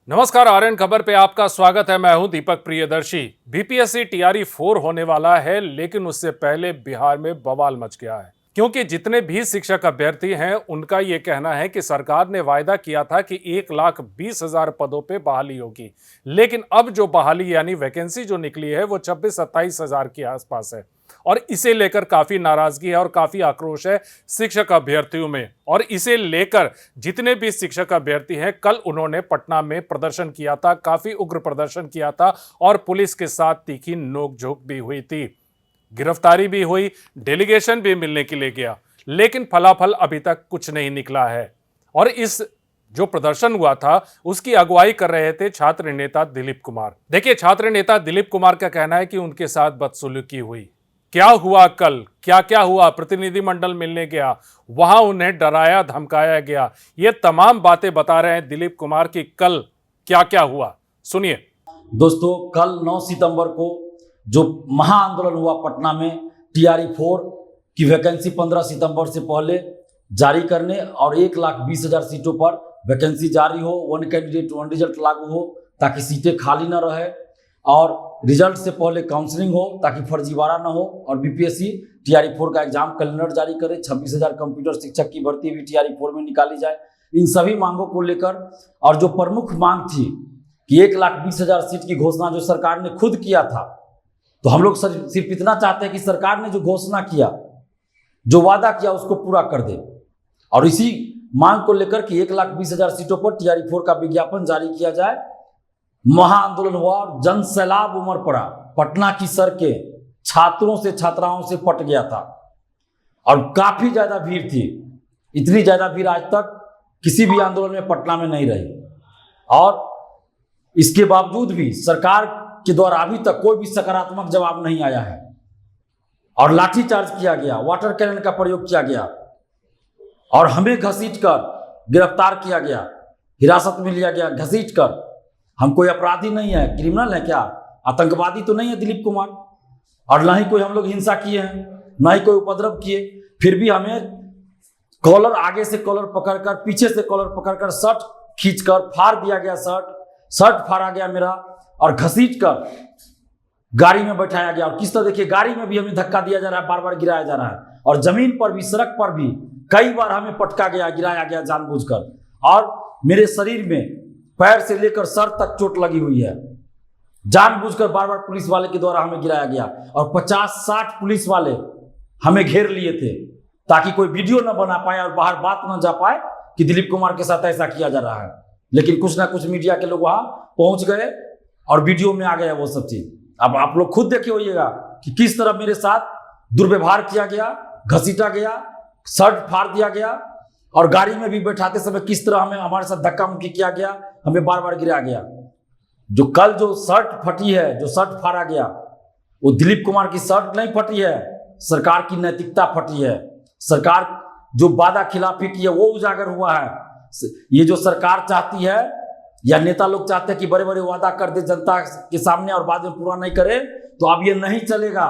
नमस्कार, आरएन खबर पे आपका स्वागत है। मैं हूं दीपक प्रियदर्शी। बीपीएससी टीआरई 4 होने वाला है, लेकिन उससे पहले बिहार में बवाल मच गया है, क्योंकि जितने भी शिक्षक अभ्यर्थी हैं उनका ये कहना है कि सरकार ने वायदा किया था कि 1,20,000 पदों पे बहाली होगी, लेकिन अब जो बहाली यानी वैकेंसी जो निकली है वो 26-27 हजार के आसपास है और इसे लेकर काफी नाराजगी है और काफी आक्रोश है शिक्षक अभ्यर्थियों में। और इसे लेकर जितने भी शिक्षक अभ्यर्थी हैं, कल उन्होंने पटना में प्रदर्शन किया था, काफी उग्र प्रदर्शन किया था और पुलिस के साथ तीखी नोकझोंक भी हुई थी, गिरफ्तारी भी हुई, डेलीगेशन भी मिलने के लिए गया, लेकिन फलाफल अभी तक कुछ नहीं निकला है। और इस जो प्रदर्शन हुआ था उसकी अगुवाई कर रहे थे छात्र नेता दिलीप कुमार। देखिए, छात्र नेता दिलीप कुमार का कहना है कि उनके साथ बदसलूकी हुई। क्या हुआ कल, क्या क्या हुआ, प्रतिनिधिमंडल मिलने गया, वहां उन्हें डराया धमकाया गया, ये तमाम बातें बता रहे हैं दिलीप कुमार की कल क्या क्या हुआ। सुनिए। दोस्तों, कल 9 सितंबर को जो महाआंदोलन हुआ पटना में टीआरई 4 की वैकेंसी 15 सितंबर से पहले जारी करने और 1,20,000 सीटों पर वैकेंसी जारी हो, वन कैंडिडेट वन रिजल्ट लागू हो ताकि सीटें खाली न रहे और रिजल्ट से पहले काउंसलिंग हो ताकि फर्जीवाड़ा न हो और बीपीएससी टीआरई 4 का एग्जाम कैलेंडर जारी करे, 26,000 कंप्यूटर शिक्षक की भर्ती भी टीआरई 4 में निकाली जाए। इन सभी मांगों को लेकर और जो प्रमुख मांग थी कि 1,20,000 सीट की घोषणा जो सरकार ने खुद किया था, तो हम लोग सिर्फ इतना चाहते हैं कि सरकार ने जो घोषणा किया, जो वादा किया, उसको पूरा कर दे। और इसी मांग को लेकर कि 1,20,000 सीटों पर टीआरई 4 का विज्ञापन जारी किया जाए, महाआंदोलन हुआ और जन सैलाब उमड़ पड़ा। पटना की सड़कें छात्रों से छात्राओं से पट गया था और काफी ज्यादा भीड़ थी। इतनी ज्यादा भीड़ आज तक किसी भी आंदोलन में पटना में नहीं रही और इसके बावजूद भी सरकार के द्वारा अभी तक कोई भी सकारात्मक जवाब नहीं आया है और लाठीचार्ज किया गया, वाटर कैनन का प्रयोग किया गया और हमें घसीटकर गिरफ्तार किया गया, हिरासत में लिया गया घसीटकर। हम कोई अपराधी नहीं है, क्रिमिनल है क्या, आतंकवादी तो नहीं है दिलीप कुमार, और ना ही कोई हम लोग हिंसा किए हैं, ना ही कोई उपद्रव किए। फिर भी हमें कॉलर, आगे से कॉलर पकड़कर, पीछे से कॉलर पकड़कर शर्ट खींचकर फाड़ दिया गया, शर्ट फाड़ा गया मेरा और घसीटकर गाड़ी में बैठाया गया। और किस तरह देखिए, गाड़ी में भी हमें धक्का दिया जा रहा है, बार बार गिराया जा रहा है और जमीन पर भी, सड़क पर भी कई बार हमें पटका गया, गिराया गया जानबूझकर। और मेरे शरीर में पैर से लेकर सर तक चोट लगी हुई है, जानबूझकर बार बार पुलिस वाले के द्वारा हमें गिराया गया और 50-60 पुलिस वाले हमें घेर लिए थे ताकि कोई वीडियो न बना पाए और बाहर बात न जा पाए कि दिलीप कुमार के साथ ऐसा किया जा रहा है। लेकिन कुछ ना कुछ मीडिया के लोग वहां पहुंच गए और वीडियो में आ गया वो सब चीज। अब आप लोग खुद देखे होइएगा कि किस तरह मेरे साथ दुर्व्यवहार किया गया, घसीटा गया, शर्ट फाड़ दिया गया और गाड़ी में भी बैठाते समय किस तरह हमें, हमारे साथ धक्का मुक्की किया गया, हमें बार बार गिराया गया। जो कल जो शर्ट फटी है, जो शर्ट फाड़ा गया, वो दिलीप कुमार की शर्ट नहीं फटी है, सरकार की नैतिकता फटी है। सरकार जो वादा खिलाफी की है वो उजागर हुआ है। ये जो सरकार चाहती है या नेता लोग चाहते हैं कि बड़े बड़े वादा कर दे जनता के सामने और बाद में पूरा नहीं करे, तो अब ये नहीं चलेगा।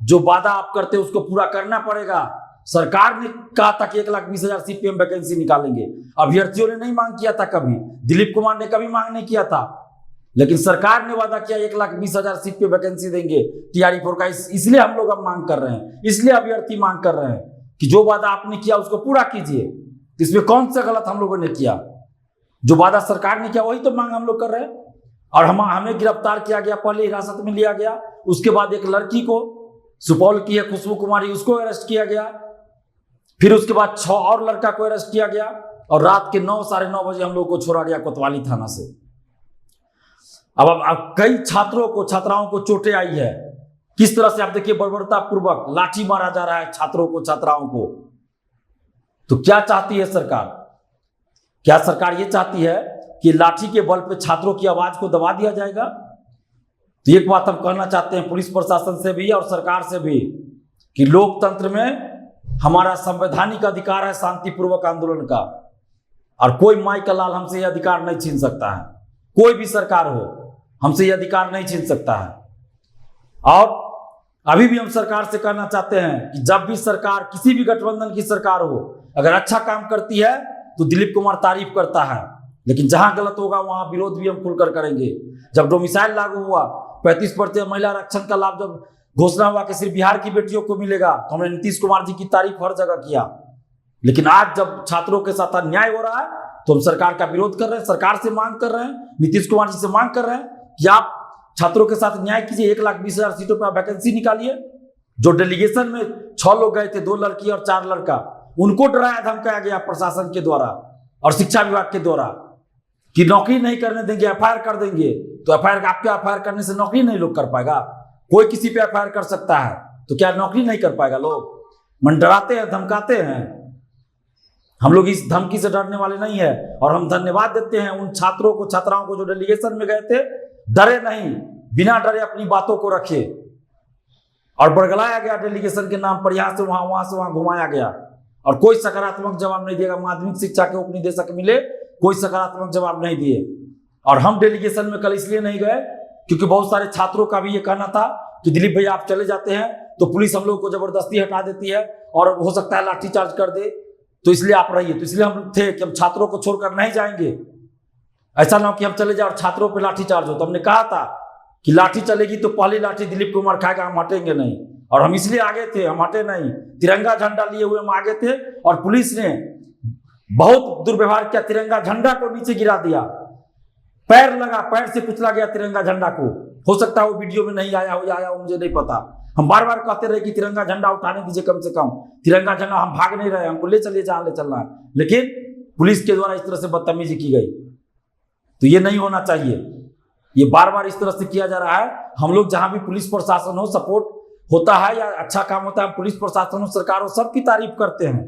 जो वादा आप करते हैं उसको पूरा करना पड़ेगा। सरकार ने कहा था कि 1,20,000 सीट पे हम वैकेंसी निकालेंगे, अभ्यर्थियों ने नहीं मांग किया था कभी, दिलीप कुमार ने कभी मांग नहीं किया था, लेकिन सरकार ने वादा किया 1,20,000 सीट पे वैकेंसी देंगे टीआरई 4 का। इसलिए हम लोग अब मांग कर रहे हैं, इसलिए अभ्यर्थी मांग कर रहे हैं कि जो वादा आपने किया उसको पूरा कीजिए। इसमें कौन सा गलत हम लोगों ने किया? जो वादा सरकार ने किया वही तो मांग हम लोग कर रहे हैं। और हमें गिरफ्तार किया गया, पहले हिरासत में लिया गया, उसके बाद एक लड़की को, सुपौल की है खुशबू कुमारी, उसको अरेस्ट किया गया, फिर उसके बाद 6 और लड़का को अरेस्ट किया गया और रात के 9, साढ़े 9 बजे हम लोग को छोड़ा गया कोतवाली थाना से। अब कई छात्रों को, छात्राओं को चोटें आई है। किस तरह से आप देखिए, बर्बरता पूर्वक लाठी मारा जा रहा है छात्रों को, छात्राओं को। तो क्या चाहती है सरकार? क्या सरकार ये चाहती है कि लाठी के बल पे छात्रों की आवाज को दबा दिया जाएगा? तो एक बात हम कहना चाहते हैं पुलिस प्रशासन से भी और सरकार से भी कि लोकतंत्र में हमारा संवैधानिक अधिकार है शांतिपूर्वक आंदोलन का, और कोई माई का लाल हमसे यह अधिकार नहीं छीन सकता है। कोई भी सरकार हो, हमसे यह अधिकार नहीं छीन सकता है। और अभी भी हम सरकार से कहना चाहते हैं कि जब भी सरकार, किसी भी गठबंधन की सरकार हो, अगर अच्छा काम करती है तो दिलीप कुमार तारीफ करता है, लेकिन जहां गलत होगा वहां विरोध भी हम खुलकर करेंगे। जब डोमिसाइल लागू हुआ, 35% महिला आरक्षण का लाभ जब घोषणा हुआ कि सिर्फ बिहार की बेटियों को मिलेगा, तो हमने नीतीश कुमार जी की तारीफ हर जगह किया। लेकिन आज जब छात्रों के साथ अन्याय हो रहा है तो हम सरकार का विरोध कर रहे हैं, सरकार से मांग कर रहे हैं, नीतीश कुमार जी से मांग कर रहे हैं कि आप छात्रों के साथ न्याय कीजिए, 1,20,000 सीटों पर वैकेंसी निकालिए। जो डेलीगेशन में 6 लोग गए थे, 2 लड़की और 4 लड़का, उनको डराया धमकाया गया प्रशासन के द्वारा और शिक्षा विभाग के द्वारा कि नौकरी नहीं करने देंगे, एफआईआर कर देंगे। तो एफआईआर करने से नौकरी नहीं लोग कर पाएगा? कोई किसी पे एफआईआर कर सकता है, तो क्या नौकरी नहीं कर पाएगा लोग? मन डराते हैं, धमकाते हैं। हम लोग इस धमकी से डरने वाले नहीं है और हम धन्यवाद देते हैं उन छात्रों को, छात्राओं को जो डेलीगेशन में गए थे, डरे नहीं, बिना डरे अपनी बातों को रखे और बरगलाया गया डेलीगेशन के नाम पर, यहां से वहां घुमाया गया और कोई सकारात्मक जवाब नहीं दिएगा। माध्यमिक शिक्षा के उपनिदेशक मिले, कोई सकारात्मक जवाब नहीं दिए। और हम डेलीगेशन में कल इसलिए नहीं गए क्योंकि बहुत सारे छात्रों का भी ये कहना था कि दिलीप भैया आप चले जाते हैं तो पुलिस हम लोग को जबरदस्ती हटा देती है और हो सकता है लाठीचार्ज कर दे, तो इसलिए आप रहिए। तो इसलिए हम थे कि हम छात्रों को छोड़कर नहीं जाएंगे, ऐसा ना कि हम चले जाए और छात्रों पर लाठीचार्ज हो। तो हमने कहा था कि लाठी चलेगी तो पहली लाठी दिलीप कुमार खाएगा, हम हटेंगे नहीं। और हम इसलिए आगे थे, हम हटे नहीं। तिरंगा झंडा लिए हुए हम आगे थे और पुलिस ने बहुत दुर्व्यवहार किया, तिरंगा झंडा को नीचे गिरा दिया, पैर से कुचला गया तिरंगा झंडा को। हो सकता है वो वीडियो में नहीं आया हो, मुझे नहीं पता। हम बार बार कहते रहे कि तिरंगा झंडा उठाने दीजिए, कम से कम तिरंगा झंडा, हम भाग नहीं रहे, हमको ले चलिए जहां ले चलना है। लेकिन पुलिस के द्वारा इस तरह से बदतमीजी की गई, तो ये नहीं होना चाहिए। ये बार बार इस तरह से किया जा रहा है। हम लोग जहां भी पुलिस प्रशासन हो, सपोर्ट होता है या अच्छा काम होता है, पुलिस प्रशासन हो, सरकार हो, सबकी तारीफ करते हैं।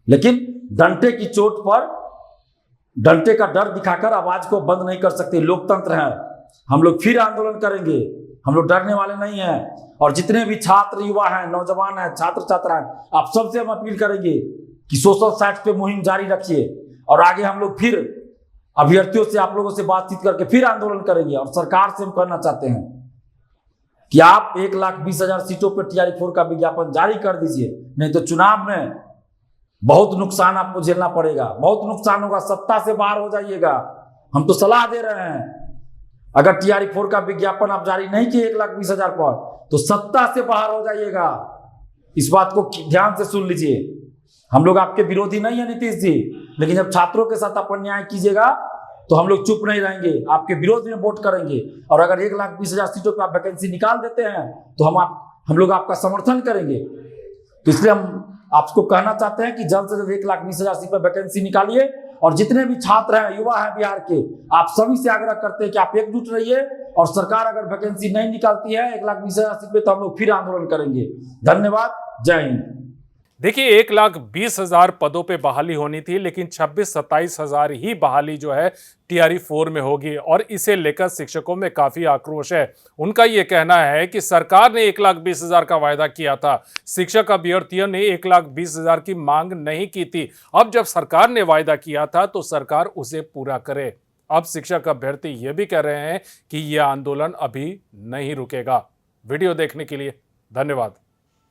लेकिन डंटे की चोट पर डंटे का डर दिखाकर आवाज को बंद नहीं कर सकते। लोकतंत्र है, हम लोग फिर आंदोलन करेंगे, हम लोग डरने वाले नहीं हैं। और जितने भी छात्र युवा हैं, नौजवान हैं, छात्र छात्रा हैं, आप सबसे हम अपील करेंगे कि सोशल साइट पे मुहिम जारी रखिए और आगे हम लोग फिर अभ्यर्थियों से, आप लोगों से बातचीत करके फिर आंदोलन करेंगे। और सरकार से हम कहना चाहते हैं कि आप 1,20,000 सीटों पर TRE 4 का विज्ञापन जारी कर दीजिए, नहीं तो चुनाव में बहुत नुकसान आपको झेलना पड़ेगा, बहुत नुकसान होगा, सत्ता से बाहर हो जाइएगा। हम तो सलाह दे रहे हैं, अगर TRE 4 का विज्ञापन आप जारी नहीं किए 1,20,000 पर, तो सत्ता से बाहर हो जाइएगा। इस बात को ध्यान से सुन लीजिए। हम लोग आपके विरोधी नहीं है नीतीश जी, लेकिन जब छात्रों के साथ आप अन्याय कीजिएगा तो हम लोग चुप नहीं रहेंगे, आपके विरोध में वोट करेंगे। और अगर 1,20,000 सीटों पर आप वैकेंसी निकाल देते हैं तो हम लोग आपका समर्थन करेंगे। तो इसलिए हम आपको कहना चाहते हैं कि जल्द से जल्द 1,20,000 सीट पर वैकेंसी निकालिए। और जितने भी छात्र हैं, युवा हैं बिहार के, आप सभी से आग्रह करते हैं कि आप एकजुट रहिए। और सरकार अगर वैकेंसी नहीं निकालती है 1,20,000 सीट पे, तो हम लोग फिर आंदोलन करेंगे। धन्यवाद, जय हिंद। देखिए, 1,20,000 पदों पे बहाली होनी थी, लेकिन 26-27 हजार ही बहाली जो है TRE 4 में होगी और इसे लेकर शिक्षकों में काफी आक्रोश है। उनका ये कहना है कि सरकार ने 1,20,000 का वायदा किया था, शिक्षक अभ्यर्थियों ने 1,20,000 की मांग नहीं की थी। अब जब सरकार ने वायदा किया था तो सरकार उसे पूरा करे। अब शिक्षक अभ्यर्थी ये भी कह रहे हैं कि यह आंदोलन अभी नहीं रुकेगा। वीडियो देखने के लिए धन्यवाद।